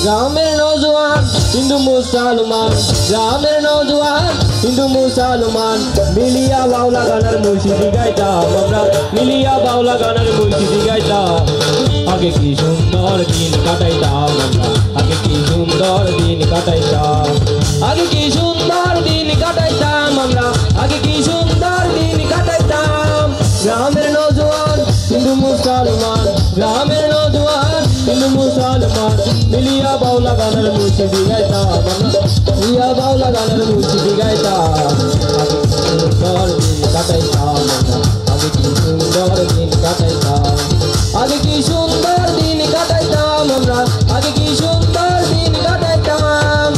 গ্রামের নওজোয়ান হিন্দু মুসলমান, গ্রামের নওজোয়ান হিন্দু মুসলমান মিলিয়া বাউলা গানের মুর্শিদি গাইতাম আমরা, মিলিয়া বাউলা গানের মুর্শিদি গাইতাম। আগে কি সুন্দর দিন কাটাইতাম আমরা, আগে কি সুন্দর দিন কাটাইতাম, আগে কি সুন্দর দিন কাটাইতাম আমরা, আগে কি সুন্দর দিন কাটাইতাম। গ্রামের নওজোয়ান হিন্দু মুসলমান, গ্রামের নওজোয়ান হিন্দু মুসলমান মিলিয়া বাউলা গানের মুর্শিদি গাইতাম আমরা, মিলিয়া বাউলা গানের মুর্শিদি গাইতাম। আগে কি সুন্দর দিন কাটাইতাম আমরা, আগে কি সুন্দর দিন কাটাইতাম, আগে কি সুন্দর দিন কাটাইতাম আমরা, আগে কি সুন্দর দিন কাটাইতাম।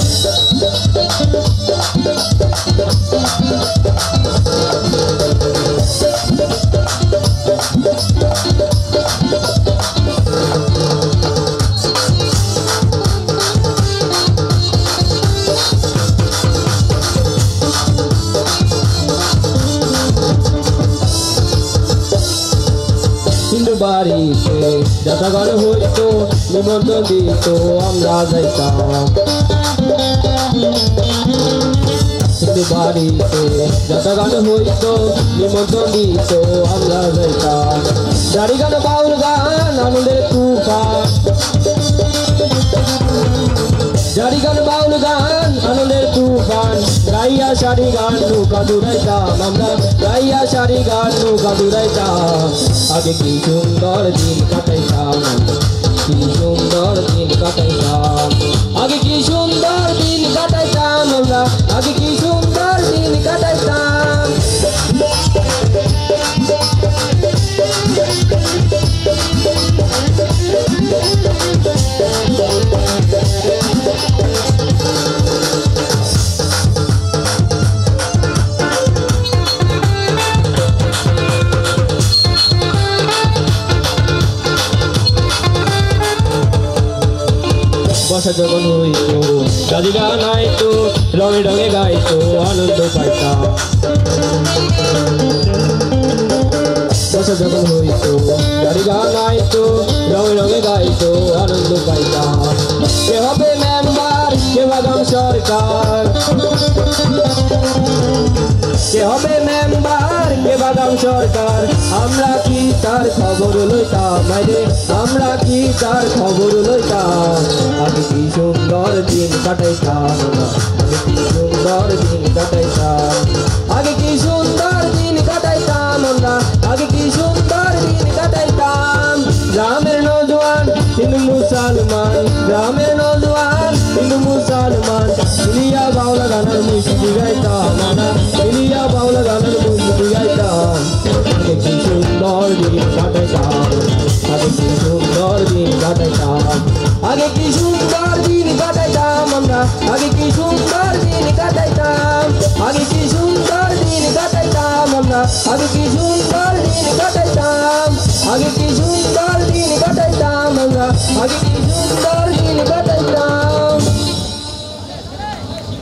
হিন্দু বাড়িতে যাত্রাগান হইতো, নিমন্ত্রণ দিত আমরা যাইতাম। হিন্দু বাড়িতে যাত্রাগান হইতো, নিমন্ত্রণ দিত আমরা যাইতাম। জারি গান বাউল গান আনন্দের তুফান, জারি গান বাউল গান আনন্দের তুফান গাইয়া সারি গান নৌকা দৌড়াইতাম আমরা, গাইয়া সারি গান নৌকা দৌড়াইতাম। আগে কি সুন্দর দিন কাটাইতাম, কি সুন্দর দিন কাটাইতাম, আগে কি সুন্দর দিন কাটাইতাম আমরা, আগে কি সুন্দর দিন কাটাইতাম। বসা যখন হইতো গাজি গান আইতো, রঙে রঙে গাইতো আনন্দ পাইতাম। বসা যখন হইতো গাড়ি গান আইতো, রঙে রঙে গাইতো আনন্দ পাইতাম। কে হবে মেম্বার, কে বাগাম সরকার, কে হবে মেম্বার, কে বাগাম সরকার আমরা কি তার খবর লইতাম, আরে আমরা কি তার খবর লইতাম। আগে কি সুন্দর দিন কাটাইতাম, আগে কি সুন্দর দিন কাটাইতাম, আগে কি সুন্দর দিন কাটাইতাম আমরা, আগে কি সুন্দর দিন কাটাইতাম। গ্রামের নওজোয়ান হিন্দু মুসলমান, গ্রামের নওজোয়ান হিন্দু মুসলমান মিলিয়া বাউলা গানের মুর্শিদি গাইতাম আমরা, মিলিয়া বাউলা গানের মুর্শিদি গাইতাম। আগে কি সুন্দর দিন কাটাইতাম, আগে কি সুন্দর দিন কাটাইতাম, আগে কি সুন্দর দিন কাটাইতাম আমরা, আগে কি সুন্দর দিন কাটাইতাম, আগে কি সুন্দর দিন কাটাইতাম আমরা, আগে কি সুন্দর দিন কাটাইতাম, আগে কি সুন্দর দিন কাটাইতাম আমরা, আগে কি সুন্দর